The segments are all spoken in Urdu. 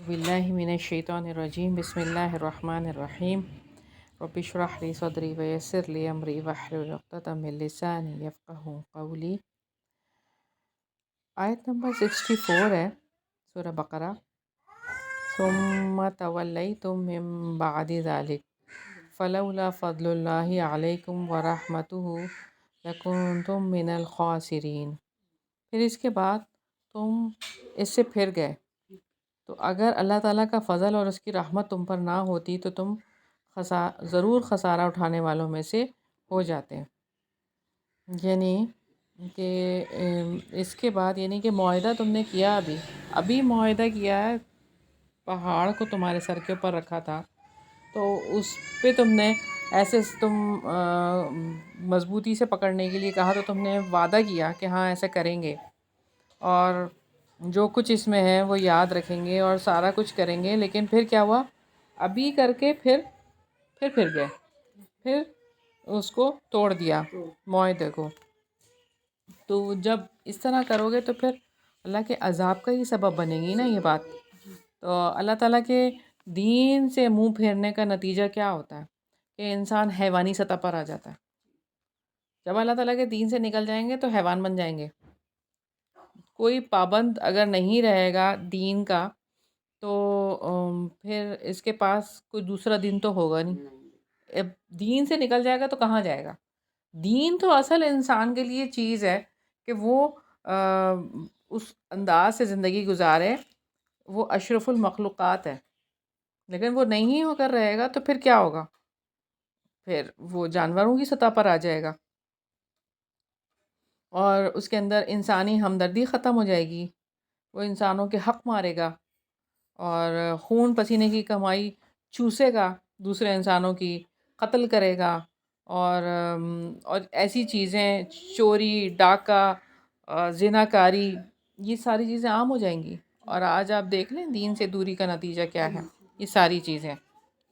باللہ من الشیطان الرجیم بسم اللہ الرحمن الرحیم رب اشرح لی صدری ویسر لی امری واحلل عقدۃ من لسانی یفقہوا قولی۔ آیت نمبر 64 ہے سورہ بقرہ۔ ثم تولیتم من بعد ذلک فلولا فضل اللہ علیکم ورحمتہ لکنتم من الخاسرین۔ پھر اس کے بعد تم اس سے پھر گئے، تو اگر اللہ تعالیٰ کا فضل اور اس کی رحمت تم پر نہ ہوتی تو تم ضرور خسارہ اٹھانے والوں میں سے ہو جاتے ہیں۔ یعنی کہ اس کے بعد یعنی کہ معاہدہ تم نے کیا، ابھی معاہدہ کیا ہے، پہاڑ کو تمہارے سر کے اوپر رکھا تھا، تو اس پہ تم نے ایسے تم مضبوطی سے پکڑنے کے لیے کہا، تو تم نے وعدہ کیا کہ ہاں ایسا کریں گے اور جو کچھ اس میں ہے وہ یاد رکھیں گے اور سارا کچھ کریں گے، لیکن پھر کیا ہوا؟ ابھی کر کے پھر گئے، پھر اس کو توڑ دیا معاہدے کو۔ تو جب اس طرح کرو گے تو پھر اللہ کے عذاب کا ہی سبب بنے گی نا یہ بات۔ تو اللہ تعالیٰ کے دین سے منہ پھیرنے کا نتیجہ کیا ہوتا ہے کہ انسان حیوانی سطح پر آ جاتا ہے۔ جب اللہ تعالیٰ کے دین سے نکل جائیں گے تو حیوان بن جائیں گے۔ کوئی پابند اگر نہیں رہے گا دین کا تو پھر اس کے پاس کوئی دوسرا دین تو ہوگا نہیں۔ اب دین سے نکل جائے گا تو کہاں جائے گا؟ دین تو اصل انسان کے لیے چیز ہے کہ وہ اس انداز سے زندگی گزارے، وہ اشرف المخلوقات ہے، لیکن وہ نہیں ہو کر رہے گا تو پھر کیا ہوگا؟ پھر وہ جانوروں کی سطح پر آ جائے گا، اور اس کے اندر انسانی ہمدردی ختم ہو جائے گی، وہ انسانوں کے حق مارے گا اور خون پسینے کی کمائی چوسے گا، دوسرے انسانوں کی قتل کرے گا، اور ایسی چیزیں، چوری، ڈاکہ، زنا کاری، یہ ساری چیزیں عام ہو جائیں گی۔ اور آج آپ دیکھ لیں دین سے دوری کا نتیجہ کیا ہے۔ یہ ساری چیزیں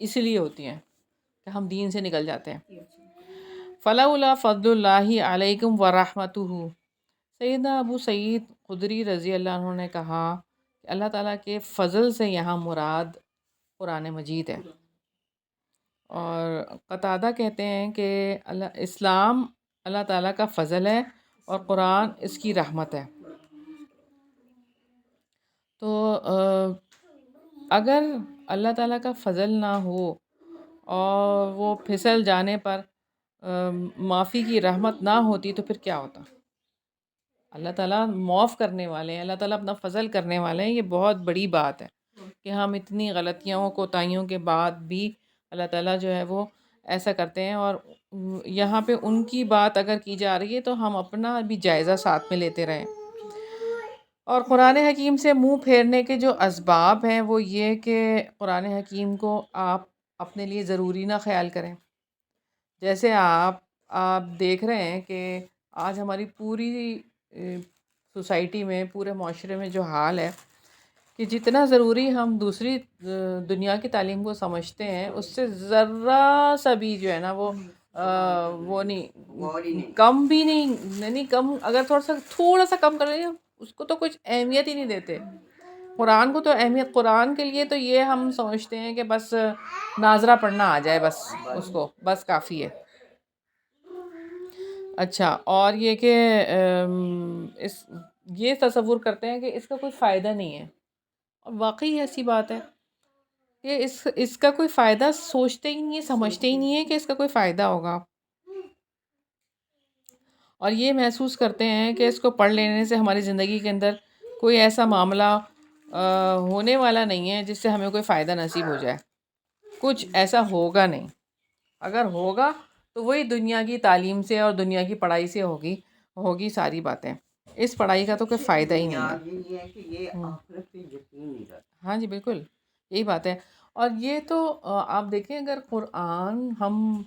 اس لیے ہوتی ہیں کہ ہم دین سے نکل جاتے ہیں۔ فلولا فضل اللہ علیکم ورحمتہ، سیدنا ابو سعید خدری رضی اللہ عنہ نے کہا کہ اللہ تعالیٰ کے فضل سے یہاں مراد قرآن مجید ہے، اور قتادہ کہتے ہیں کہ اسلام اللہ تعالیٰ کا فضل ہے اور قرآن اس کی رحمت ہے۔ تو اگر اللہ تعالیٰ کا فضل نہ ہو اور وہ پھسل جانے پر معافی کی رحمت نہ ہوتی تو پھر کیا ہوتا؟ اللہ تعالیٰ معاف کرنے والے ہیں، اللہ تعالیٰ اپنا فضل کرنے والے ہیں۔ یہ بہت بڑی بات ہے کہ ہم اتنی غلطیوں کوتاہیوں کے بعد بھی اللہ تعالیٰ جو ہے وہ ایسا کرتے ہیں، اور یہاں پہ ان کی بات اگر کی جا رہی ہے تو ہم اپنا بھی جائزہ ساتھ میں لیتے رہیں۔ اور قرآن حکیم سے منہ پھیرنے کے جو اسباب ہیں وہ یہ کہ قرآن حکیم کو آپ اپنے لیے ضروری نہ خیال کریں۔ جیسے آپ دیکھ رہے ہیں کہ آج ہماری پوری سوسائٹی میں، پورے معاشرے میں جو حال ہے کہ جتنا ضروری ہم دوسری دنیا کی تعلیم کو سمجھتے ہیں، اس سے ذرا سا بھی جو ہے نا وہ نہیں، کم بھی نہیں کم، اگر تھوڑا سا کم کر لیں اس کو تو کچھ اہمیت ہی نہیں دیتے۔ قرآن کو تو اہمیت، قرآن کے لیے تو یہ ہم سمجھتے ہیں کہ بس ناظرہ پڑھنا آ جائے، بس اس کو بس کافی ہے۔ اچھا، اور یہ کہ یہ تصور کرتے ہیں کہ اس کا کوئی فائدہ نہیں ہے، اور واقعی ایسی بات ہے کہ اس کا کوئی فائدہ سوچتے ہی نہیں ہے، سمجھتے ہی نہیں ہے کہ اس کا کوئی فائدہ ہوگا، اور یہ محسوس کرتے ہیں کہ اس کو پڑھ لینے سے ہماری زندگی کے اندر کوئی ایسا معاملہ ہونے والا نہیں ہے جس سے ہمیں کوئی فائدہ نصیب ہو جائے، کچھ ایسا ہوگا نہیں۔ اگر ہوگا تو وہی دنیا کی تعلیم سے اور دنیا کی پڑھائی سے ہوگی ساری باتیں، اس پڑھائی کا تو کوئی فائدہ ہی نہیں ہے۔ ہاں جی، بالکل یہی بات ہے۔ اور یہ تو آپ دیکھیں، اگر قرآن ہم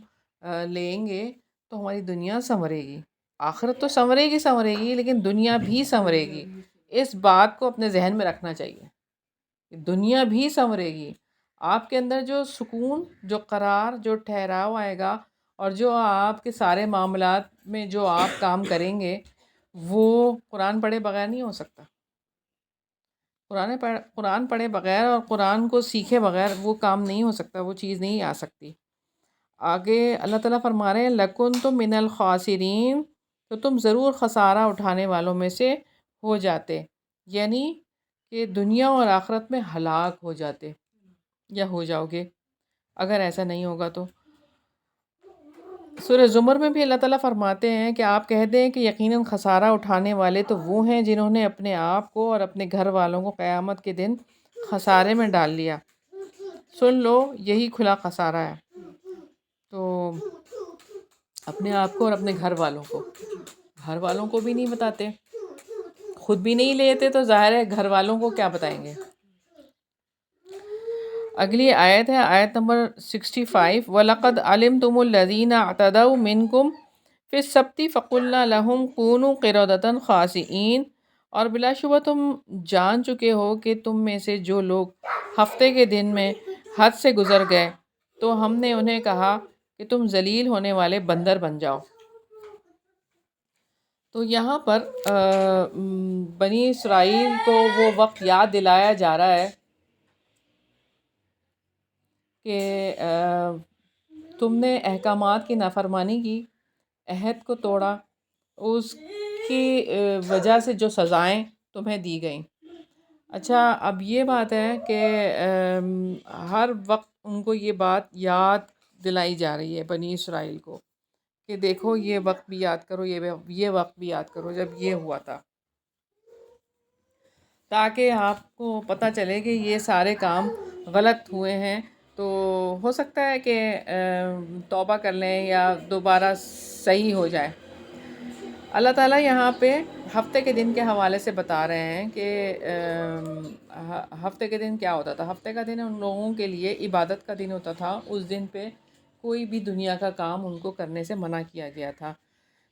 لیں گے تو ہماری دنیا سنورے گی، آخرت تو سنورے گی لیکن دنیا بھی سنورے گی۔ اس بات کو اپنے ذہن میں رکھنا چاہیے کہ دنیا بھی سنورے گی۔ آپ کے اندر جو سکون، جو قرار، جو ٹھہراؤ آئے گا، اور جو آپ کے سارے معاملات میں جو آپ کام کریں گے وہ قرآن پڑھے بغیر نہیں ہو سکتا۔ قرآن پڑھے بغیر اور قرآن کو سیکھے بغیر وہ کام نہیں ہو سکتا، وہ چیز نہیں آ سکتی۔ آگے اللہ تعالیٰ فرما رہے ہیں لَكُنْتُم تم من الخاسرین، تو تم ضرور خسارہ اٹھانے والوں میں سے ہو جاتے، یعنی کہ دنیا اور آخرت میں ہلاک ہو جاتے یا ہو جاؤ گے اگر ایسا نہیں ہوگا تو۔ سورہ زمر میں بھی اللہ تعالیٰ فرماتے ہیں کہ آپ کہہ دیں کہ یقیناً خسارہ اٹھانے والے تو وہ ہیں جنہوں نے اپنے آپ کو اور اپنے گھر والوں کو قیامت کے دن خسارے میں ڈال لیا۔ سن لو یہی کھلا خسارہ ہے، تو اپنے آپ کو اور اپنے گھر والوں کو بھی نہیں بتاتے، خود بھی نہیں لیتے، تو ظاہر ہے گھر والوں کو کیا بتائیں گے۔ اگلی آیت ہے آیت نمبر 65، وَلَقَدْ عَلِمْتُمُ الَّذِينَ اعْتَدَوْا مِنْكُمْ فِي السَّبْتِ فَقُلْنَا لَهُمْ كُونُوا قِرَدَةً خَاسِئِينَ، اور بلا شبہ تم جان چکے ہو کہ تم میں سے جو لوگ ہفتے کے دن میں حد سے گزر گئے تو ہم نے انہیں کہا کہ تم ذلیل ہونے والے بندر بن جاؤ۔ تو یہاں پر بنی اسرائیل کو وہ وقت یاد دلایا جا رہا ہے کہ تم نے احکامات کی نافرمانی کی، عہد کو توڑا، اس کی وجہ سے جو سزائیں تمہیں دی گئیں۔ اچھا، اب یہ بات ہے کہ ہر وقت ان کو یہ بات یاد دلائی جا رہی ہے بنی اسرائیل کو کہ دیکھو یہ وقت بھی یاد کرو، یہ وقت بھی یاد کرو جب یہ ہوا تھا، تاکہ آپ کو پتہ چلے کہ یہ سارے کام غلط ہوئے ہیں، تو ہو سکتا ہے کہ توبہ کر لیں یا دوبارہ صحیح ہو جائے۔ اللہ تعالیٰ یہاں پہ ہفتے کے دن کے حوالے سے بتا رہے ہیں کہ ہفتے کے دن کیا ہوتا تھا۔ ہفتے کا دن ان لوگوں کے لیے عبادت کا دن ہوتا تھا، اس دن پہ کوئی بھی دنیا کا کام ان کو کرنے سے منع کیا گیا تھا۔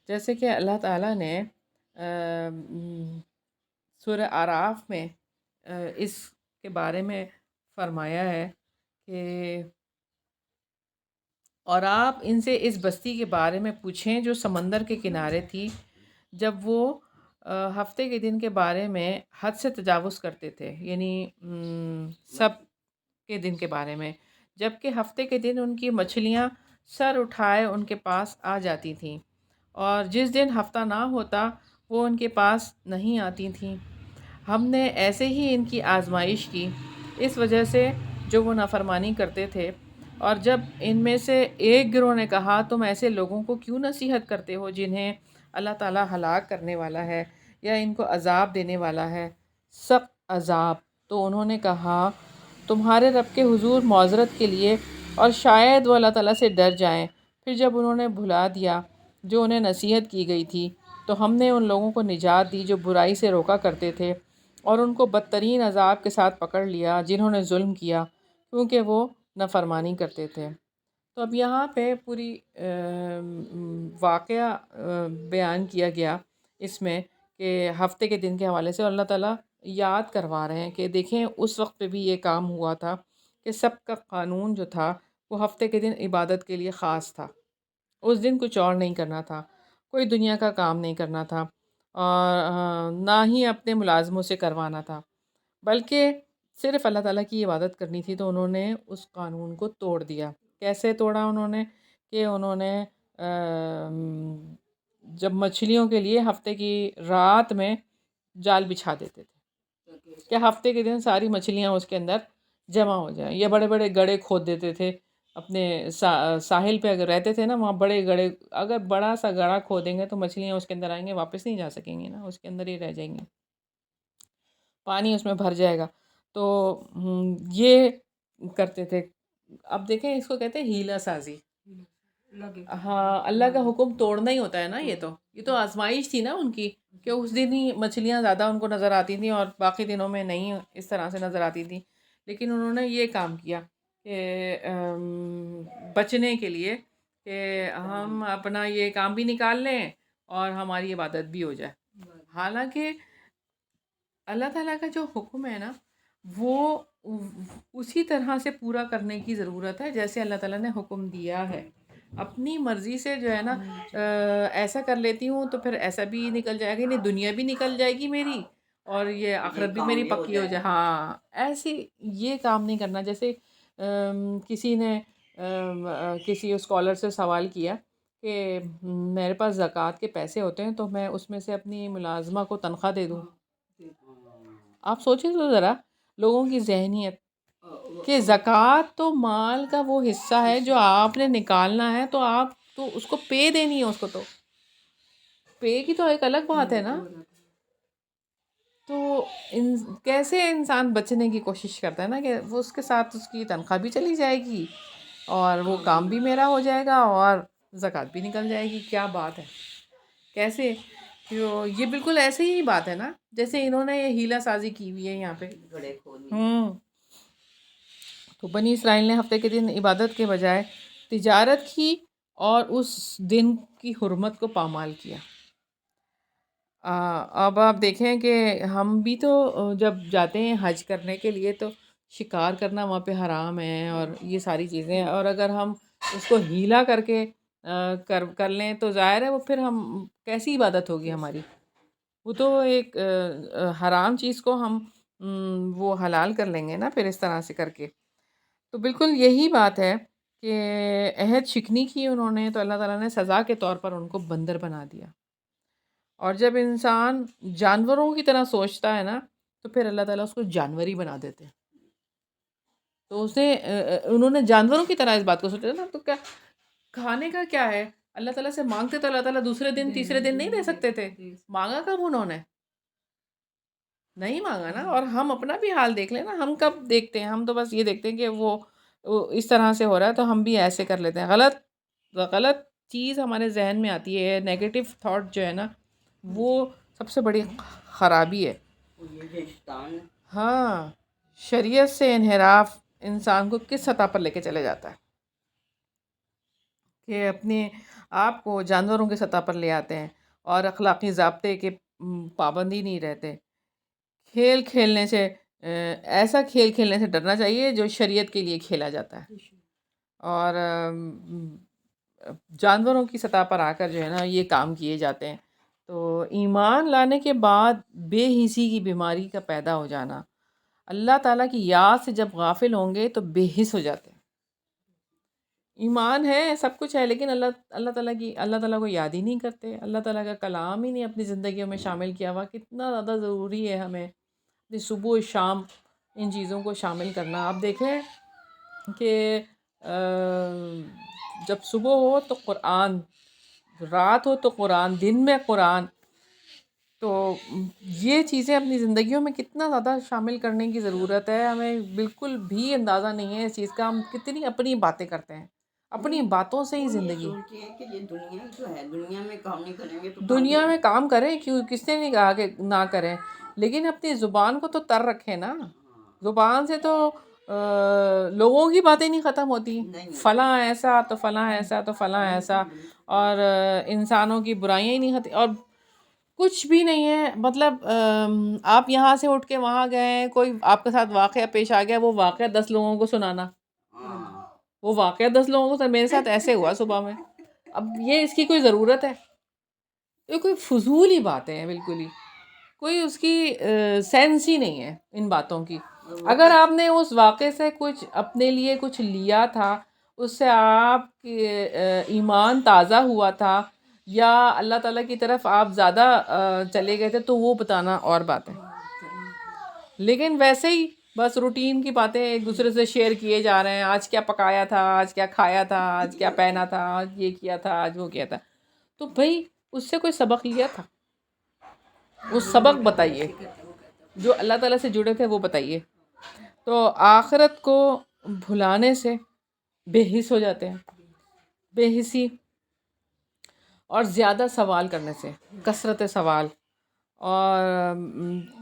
جیسے کہ اللہ تعالیٰ نے سورہ اعراف میں اس کے بارے میں فرمایا ہے کہ اور آپ ان سے اس بستی کے بارے میں پوچھیں جو سمندر کے کنارے تھی، جب وہ ہفتے کے دن کے بارے میں حد سے تجاوز کرتے تھے، یعنی سب کے دن کے بارے میں، جبکہ ہفتے کے دن ان کی مچھلیاں سر اٹھائے ان کے پاس آ جاتی تھیں، اور جس دن ہفتہ نہ ہوتا وہ ان کے پاس نہیں آتی تھیں۔ ہم نے ایسے ہی ان کی آزمائش کی، اس وجہ سے جو وہ نافرمانی کرتے تھے۔ اور جب ان میں سے ایک گروہ نے کہا تم ایسے لوگوں کو کیوں نصیحت کرتے ہو جنہیں اللہ تعالیٰ ہلاک کرنے والا ہے یا ان کو عذاب دینے والا ہے، سخت عذاب، تو انہوں نے کہا تمہارے رب کے حضور معذرت کے لیے، اور شاید وہ اللہ تعالیٰ سے ڈر جائیں۔ پھر جب انہوں نے بھلا دیا جو انہیں نصیحت کی گئی تھی، تو ہم نے ان لوگوں کو نجات دی جو برائی سے روکا کرتے تھے، اور ان کو بدترین عذاب کے ساتھ پکڑ لیا جنہوں نے ظلم کیا، کیونکہ وہ نافرمانی کرتے تھے۔ تو اب یہاں پہ پوری واقعہ بیان کیا گیا اس میں کہ ہفتے کے دن کے حوالے سے، اور اللہ تعالیٰ یاد کروا رہے ہیں کہ دیکھیں اس وقت پہ بھی یہ کام ہوا تھا کہ سب کا قانون جو تھا وہ ہفتے کے دن عبادت کے لیے خاص تھا، اس دن کچھ اور نہیں کرنا تھا، کوئی دنیا کا کام نہیں کرنا تھا، اور نہ ہی اپنے ملازموں سے کروانا تھا، بلکہ صرف اللہ تعالیٰ کی عبادت کرنی تھی۔ تو انہوں نے اس قانون کو توڑ دیا۔ کیسے توڑا انہوں نے؟ کہ انہوں نے جب مچھلیوں کے لیے ہفتے کی رات میں جال بچھا دیتے تھے کہ ہفتے کے دن ساری مچھلیاں اس کے اندر جمع ہو جائیں، یا بڑے بڑے گڑھے کھود دیتے تھے اپنے ساحل پہ، اگر رہتے تھے نا وہاں بڑے گڑھے، اگر بڑا سا گڑھا کھودیں گے تو مچھلیاں اس کے اندر آئیں گے، واپس نہیں جا سکیں گے نا، اس کے اندر ہی رہ جائیں گے، پانی اس میں بھر جائے گا۔ تو یہ کرتے تھے۔ اب دیکھیں اس کو کہتے ہیں ہیلا سازی۔ ہاں، اللہ کا حکم توڑنا ہی ہوتا ہے نا، یہ تو آزمائش تھی نا ان کی، کہ اس دن ہی مچھلیاں زیادہ ان کو نظر آتی تھیں اور باقی دنوں میں نہیں اس طرح سے نظر آتی تھیں، لیکن انہوں نے یہ کام کیا کہ بچنے کے لیے کہ ہم اپنا یہ کام بھی نکال لیں اور ہماری عبادت بھی ہو جائے۔ حالانکہ اللہ تعالیٰ کا جو حکم ہے نا وہ اسی طرح سے پورا کرنے کی ضرورت ہے جیسے اللہ تعالیٰ نے حکم دیا ہے۔ اپنی مرضی سے جو ہے نا ایسا کر لیتی ہوں تو پھر ایسا بھی نکل جائے گا، نہیں دنیا بھی نکل جائے گی میری اور یہ آخرت بھی میری پکی ہو جائے. ہاں ایسی یہ کام نہیں کرنا. جیسے کسی نے کسی اسکالر سے سوال کیا کہ میرے پاس زکوٰۃ کے پیسے ہوتے ہیں تو میں اس میں سے اپنی ملازمہ کو تنخواہ دے دوں. آپ سوچیں تو ذرا لوگوں کی ذہنیت کہ زکوٰۃ تو مال کا وہ حصہ ہے جو آپ نے نکالنا ہے، تو آپ تو اس کو پے دینی ہے. اس کو تو پے کی تو ایک الگ بات ہے نا. تو کیسے انسان بچنے کی کوشش کرتا ہے نا کہ وہ اس کے ساتھ اس کی تنخواہ بھی چلی جائے گی اور وہ کام بھی میرا ہو جائے گا اور زکوٰۃ بھی نکل جائے گی. کیا بات ہے! کیسے یہ بالکل ایسے ہی بات ہے نا جیسے انہوں نے یہ ہیلا سازی کی ہوئی ہے یہاں پہ. تو بنی اسرائیل نے ہفتے کے دن عبادت کے بجائے تجارت کی اور اس دن کی حرمت کو پامال کیا. اب آپ دیکھیں کہ ہم بھی تو جب جاتے ہیں حج کرنے کے لیے تو شکار کرنا وہاں پہ حرام ہے اور یہ ساری چیزیں. اور اگر ہم اس کو ہیلا کر کے کر لیں تو ظاہر ہے وہ پھر ہم کیسی عبادت ہوگی ہماری. وہ تو ایک حرام چیز کو ہم وہ حلال کر لیں گے نا پھر اس طرح سے کر کے. تو بالکل یہی بات ہے کہ عہد شکنی کی انہوں نے تو اللہ تعالیٰ نے سزا کے طور پر ان کو بندر بنا دیا. اور جب انسان جانوروں کی طرح سوچتا ہے نا تو پھر اللہ تعالیٰ اس کو جانور ہی بنا دیتے ہیں. تو انہوں نے جانوروں کی طرح اس بات کو سوچا نا. تو کیا کھانے کا کیا ہے؟ اللہ تعالیٰ سے مانگتے تو اللہ تعالیٰ دوسرے دن تیسرے دن نہیں دے سکتے تھے. مانگا کب انہوں نے؟ نہیں مانگا نا. اور ہم اپنا بھی حال دیکھ لیں نا. ہم کب دیکھتے ہیں؟ ہم تو بس یہ دیکھتے ہیں کہ وہ اس طرح سے ہو رہا ہے تو ہم بھی ایسے کر لیتے ہیں. غلط چیز ہمارے ذہن میں آتی ہے. نیگیٹو تھاٹ جو ہے نا وہ سب سے بڑی خرابی ہے. ہاں شریعت سے انحراف انسان کو کس سطح پر لے کے چلے جاتا ہے کہ اپنے آپ کو جانوروں کی سطح پر لے آتے ہیں اور اخلاقی ضابطے کے پابندی نہیں رہتے. کھیل کھیلنے سے ایسا کھیل کھیلنے سے ڈرنا چاہیے جو شریعت کے لیے کھیلا جاتا ہے. اور جانوروں کی سطح پر آ کر جو ہے نا یہ کام کیے جاتے ہیں. تو ایمان لانے کے بعد بے حسی کی بیماری کا پیدا ہو جانا. اللہ تعالیٰ کی یاد سے جب غافل ہوں گے تو بے حس ہو جاتے ہیں. ایمان ہے سب کچھ ہے لیکن اللہ تعالیٰ کو یاد ہی نہیں کرتے. اللہ تعالیٰ کا کلام ہی نہیں اپنی زندگیوں میں شامل کیا ہوا. کتنا زیادہ ضروری ہے ہمیں صبح و شام ان چیزوں کو شامل کرنا. آپ دیکھیں کہ جب صبح ہو تو قرآن، رات ہو تو قرآن، دن میں قرآن. تو یہ چیزیں اپنی زندگیوں میں کتنا زیادہ شامل کرنے کی ضرورت ہے. ہمیں بالکل بھی اندازہ نہیں ہے اس چیز کا. ہم کتنی اپنی باتیں کرتے ہیں، اپنی باتوں سے ہی زندگی. دنیا جو ہے دنیا میں کام نہیں کریں گے تو دنیا میں کام کریں کیوں؟ کس نے نہیں کہا کہ نہ کریں، لیکن اپنی زبان کو تو تر رکھیں نا. زبان سے تو لوگوں کی باتیں نہیں ختم ہوتی. فلاں ایسا تو فلاں ایسا تو فلاں ایسا، اور انسانوں کی برائیاں ہی نہیں ختم. اور کچھ بھی نہیں ہے. مطلب آپ یہاں سے اٹھ کے وہاں گئے، کوئی آپ کے ساتھ واقعہ پیش آ گیا، وہ واقعہ 10 لوگوں کو سنانا. وہ واقعہ 10 لوگوں کو میرے ساتھ ایسے ہوا صبح میں. اب یہ اس کی کوئی ضرورت ہے؟ یہ کوئی فضول ہی باتیں ہیں بالکل ہی. کوئی اس کی سینس ہی نہیں ہے ان باتوں کی. اگر آپ نے اس واقعے سے کچھ اپنے لیے کچھ لیا تھا، اس سے آپ کے ایمان تازہ ہوا تھا یا اللہ تعالیٰ کی طرف آپ زیادہ چلے گئے تھے تو وہ بتانا اور بات ہے. لیکن ویسے ہی بس روٹین کی باتیں ایک دوسرے سے شیئر کیے جا رہے ہیں. آج کیا پکایا تھا، آج کیا کھایا تھا، آج کیا پہنا تھا، آج یہ کیا تھا، آج وہ کیا تھا. تو بھائی اس سے کوئی سبق لیا تھا؟ وہ سبق بتائیے. جو اللہ تعالیٰ سے جڑے تھے وہ بتائیے. تو آخرت کو بھلانے سے بے حس ہو جاتے ہیں. بے حسی اور زیادہ سوال کرنے سے، کثرت سوال اور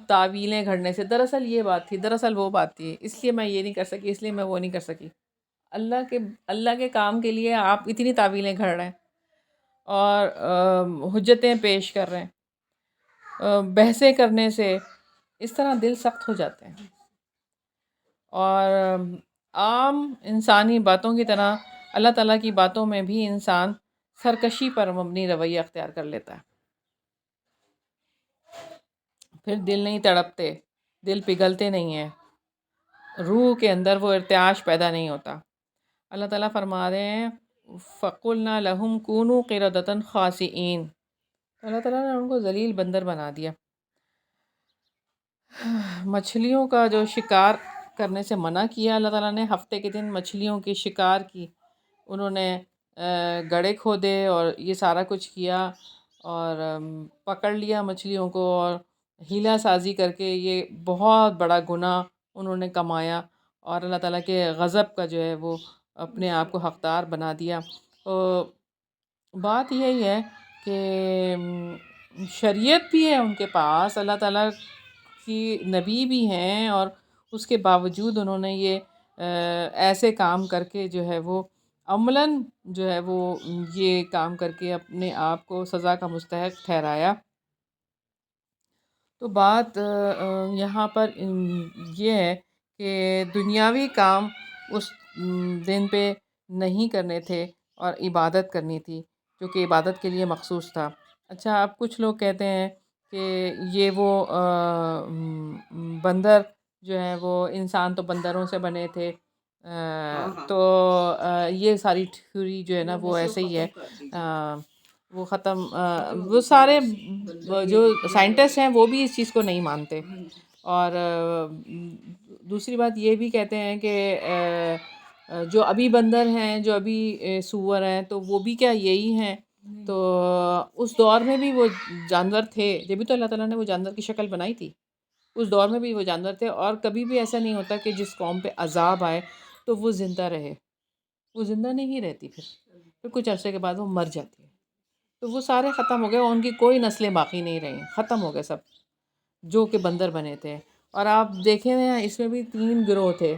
تعویلیں گھڑنے سے. دراصل یہ بات تھی، دراصل وہ بات تھی، اس لیے میں یہ نہیں کر سکی، اس لیے میں وہ نہیں کر سکی. اللہ کے کام کے لیے آپ اتنی تعویلیں گھڑ رہے ہیں اور حجتیں پیش کر رہے ہیں. بحثیں کرنے سے اس طرح دل سخت ہو جاتے ہیں اور عام انسانی باتوں کی طرح اللہ تعالیٰ کی باتوں میں بھی انسان سرکشی پر مبنی رویہ اختیار کر لیتا ہے. پھر دل نہیں تڑپتے، دل پگھلتے نہیں ہیں، روح کے اندر وہ ارتعاش پیدا نہیں ہوتا۔ اللہ تعالیٰ فرما رہے ہیں فَقُلْنَا لَهُمْ كُونُوا قِرَدَةً خَاسِئِينَ، اللہ تعالیٰ نے ان کو ذلیل بندر بنا دیا۔ مچھلیوں کا جو شکار کرنے سے منع کیا اللہ تعالیٰ نے، ہفتے کے دن مچھلیوں کی شکار کی، انہوں نے گڑھے کھودے اور یہ سارا کچھ کیا اور پکڑ لیا مچھلیوں کو، اور ہیلا سازی کر کے یہ بہت بڑا گناہ انہوں نے کمایا، اور اللہ تعالیٰ کے غضب کا جو ہے وہ اپنے آپ کو حقدار بنا دیا۔ تو بات یہی ہے کہ شریعت بھی ہے ان کے پاس، اللہ تعالیٰ کی نبی بھی ہیں، اور اس کے باوجود انہوں نے یہ ایسے کام کر کے جو ہے وہ عملاً جو ہے وہ یہ کام کر کے اپنے آپ کو سزا کا مستحق ٹھہرایا۔ تو بات یہاں پر یہ ہے کہ دنیاوی کام اس دن پہ نہیں کرنے تھے اور عبادت کرنی تھی، جو کہ عبادت کے لیے مخصوص تھا۔ اچھا، اب کچھ لوگ کہتے ہیں کہ یہ وہ بندر جو ہیں وہ انسان تو بندروں سے بنے تھے، تو یہ ساری تھیوری جو ہے نا وہ ایسے ہی ہے، وہ ختم، وہ سارے جو سائنٹسٹ ہیں وہ بھی اس چیز کو نہیں مانتے۔ اور دوسری بات یہ بھی کہتے ہیں کہ جو ابھی بندر ہیں، جو ابھی سور ہیں، تو وہ بھی کیا یہی ہیں؟ تو اس دور میں بھی وہ جانور تھے، جبھی تو اللہ تعالیٰ نے وہ جانور کی شکل بنائی تھی، اس دور میں بھی وہ جانور تھے، اور کبھی بھی ایسا نہیں ہوتا کہ جس قوم پہ عذاب آئے تو وہ زندہ رہے، وہ زندہ نہیں رہتی، پھر کچھ عرصے کے بعد وہ مر جاتی ہے۔ تو وہ سارے ختم ہو گئے، ان کی کوئی نسلیں باقی نہیں رہیں، ختم ہو گئے سب جو کہ بندر بنے تھے۔ اور آپ دیکھیں نا، اس میں بھی 3 گروہ تھے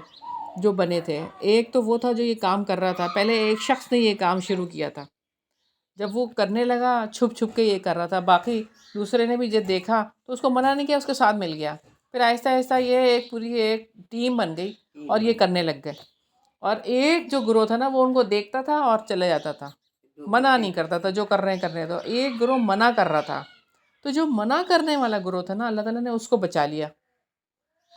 جو بنے تھے۔ ایک تو وہ تھا جو یہ کام کر رہا تھا، پہلے ایک شخص نے یہ کام شروع کیا تھا، جب وہ کرنے لگا چھپ چھپ کے یہ کر رہا تھا، باقی دوسرے نے بھی جب دیکھا تو اس کو منع نہیں کیا، اس کے ساتھ مل گیا، پھر آہستہ آہستہ یہ ایک پوری ایک ٹیم بن گئی اور یہ کرنے لگ گئے۔ اور ایک جو گروہ تھا نا وہ ان کو دیکھتا تھا اور چلے جاتا تھا، منع نہیں کرتا تھا، جو کر رہے ہیں کرنے دو۔ ایک گروہ منع کر رہا تھا، تو جو منع کرنے والا گروہ تھا نا، اللہ تعالیٰ نے اس کو بچا لیا،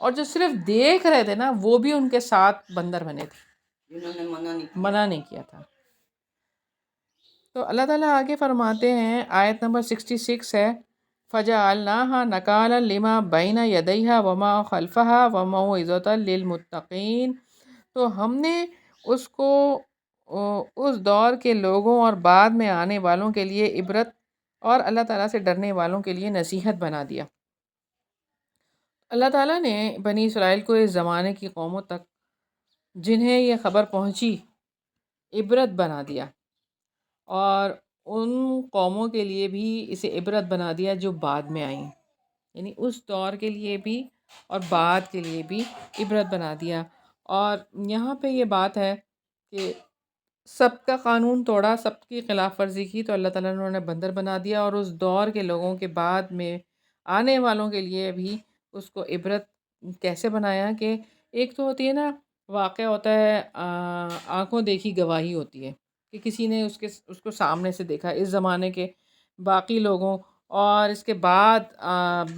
اور جو صرف دیکھ رہے تھے نا وہ بھی ان کے ساتھ بندر بنے تھے، جنہوں نے منع نہیں کیا تھا۔ تو اللہ تعالیٰ آگے فرماتے ہیں، آیت نمبر 66 ہے، فَجَعَلْنَاهَا نَكَالًا لِمَا بَيْنَ يَدَيْهَا وَمَا خَلْفَهَا وَمَوْعِظَةً لِّلْمُتَّقِينَ، تو ہم نے اس کو اس دور کے لوگوں اور بعد میں آنے والوں کے لیے عبرت اور اللہ تعالیٰ سے ڈرنے والوں کے لیے نصیحت بنا دیا۔ اللہ تعالیٰ نے بنی اسرائیل کو اس زمانے کی قوموں تک جنہیں یہ خبر پہنچی عبرت بنا دیا، اور ان قوموں کے لیے بھی اسے عبرت بنا دیا جو بعد میں آئیں، یعنی اس دور کے لیے بھی اور بعد کے لیے بھی عبرت بنا دیا۔ اور یہاں پہ یہ بات ہے کہ سب کا قانون توڑا، سب کی خلاف ورزی کی، تو اللہ تعالیٰ نے انہوں نے بندر بنا دیا، اور اس دور کے لوگوں کے بعد میں آنے والوں کے لیے بھی اس کو عبرت کیسے بنایا کہ ایک تو ہوتی ہے نا، واقعہ ہوتا ہے، آنکھوں دیکھی گواہی ہوتی ہے کہ کسی نے اس کو سامنے سے دیکھا، اس زمانے کے باقی لوگوں اور اس کے بعد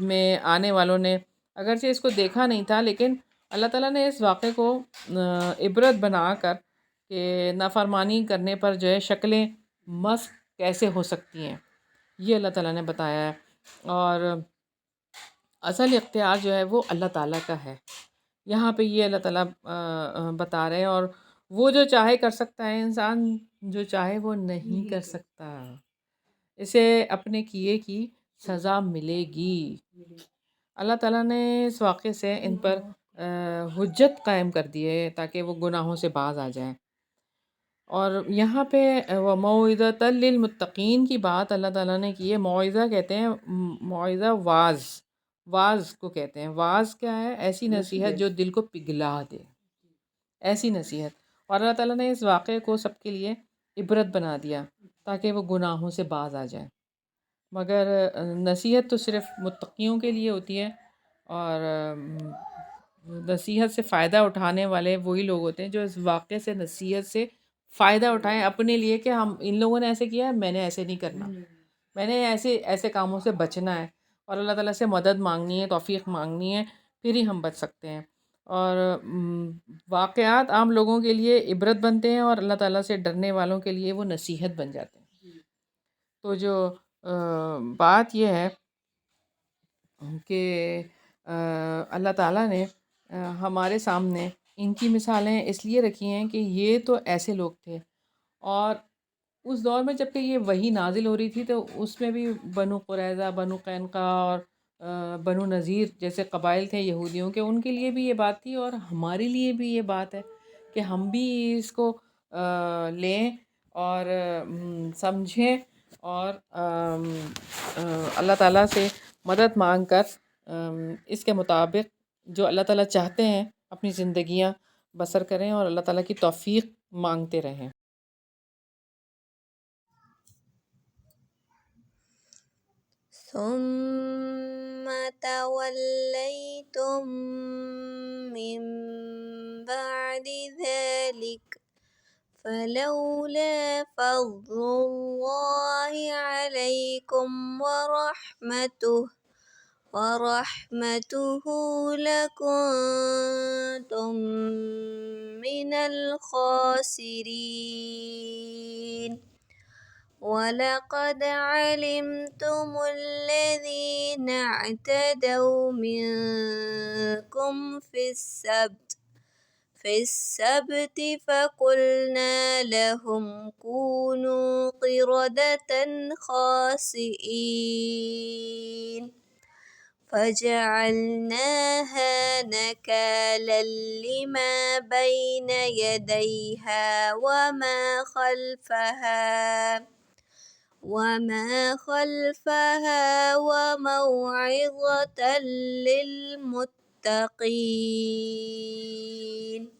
میں آنے والوں نے اگرچہ اس کو دیکھا نہیں تھا، لیکن اللہ تعالیٰ نے اس واقعے کو عبرت بنا کر کہ نافرمانی کرنے پر جو ہے شکلیں مسخ کیسے ہو سکتی ہیں، یہ اللہ تعالیٰ نے بتایا ہے۔ اور اصل اختیار جو ہے وہ اللہ تعالیٰ کا ہے، یہاں پہ یہ اللہ تعالیٰ بتا رہے ہیں، اور وہ جو چاہے کر سکتا ہے انسان، جو چاہے وہ نہیں کر سکتا، اسے اپنے کیے کی سزا ملے گی۔ اللہ تعالیٰ نے اس واقعے سے ان پر حجت قائم کر دی ہے تاکہ وہ گناہوں سے باز آ جائیں۔ اور یہاں پہ وَمَوْعِظَةً لِّلْمُتَّقِينَ کی بات اللہ تعالیٰ نے کی ہے۔ موعظہ کہتے ہیں، موعظہ واز کو کہتے ہیں۔ واز کیا ہے؟ ایسی نصیحت جو دل کو پگھلا دے، ایسی نصیحت۔ اور اللہ تعالیٰ نے اس واقعے کو سب کے لیے عبرت بنا دیا تاکہ وہ گناہوں سے باز آ جائیں۔ مگر نصیحت تو صرف متقیوں کے لیے ہوتی ہے، اور نصیحت سے فائدہ اٹھانے والے وہی لوگ ہوتے ہیں جو اس واقعے سے، نصیحت سے فائدہ اٹھائیں اپنے لیے، کہ ہم ان لوگوں نے ایسے کیا ہے، میں نے ایسے نہیں کرنا، میں نے ایسے کاموں سے بچنا ہے۔ اور اللہ تعالیٰ سے مدد مانگنی ہے، توفیق مانگنی ہے، پھر ہی ہم بچ سکتے ہیں. اور واقعات عام لوگوں کے لیے عبرت بنتے ہیں اور اللہ تعالیٰ سے ڈرنے والوں کے لیے وہ نصیحت بن جاتے ہیں. تو جو بات یہ ہے کہ اللہ تعالیٰ نے ہمارے سامنے ان کی مثالیں اس لیے رکھی ہیں کہ یہ تو ایسے لوگ تھے، اور اس دور میں جب کہ یہ وحی نازل ہو رہی تھی تو اس میں بھی بنو قریظہ، بنو قینقاع اور بنو نذیر جیسے قبائل تھے یہودیوں کے، ان کے لیے بھی یہ بات تھی اور ہمارے لیے بھی یہ بات ہے کہ ہم بھی اس کو لیں اور سمجھیں اور اللہ تعالیٰ سے مدد مانگ کر اس کے مطابق جو اللہ تعالیٰ چاہتے ہیں اپنی زندگیاں بسر کریں اور اللہ تعالیٰ کی توفیق مانگتے رہیں. ثم توليتم من بعد ذلك فلولا فضل الله عليكم ورحمته لكنتم من الخاسرين. وَلَقَدْ عَلِمْتُمُ الَّذِينَ اعْتَدَوْا مِنكُمْ في السبت فقلنا لهم كونوا قردة خاسئين فجعلناها نكالا لما بين يديها وما خلفها وموعظة للمتقين.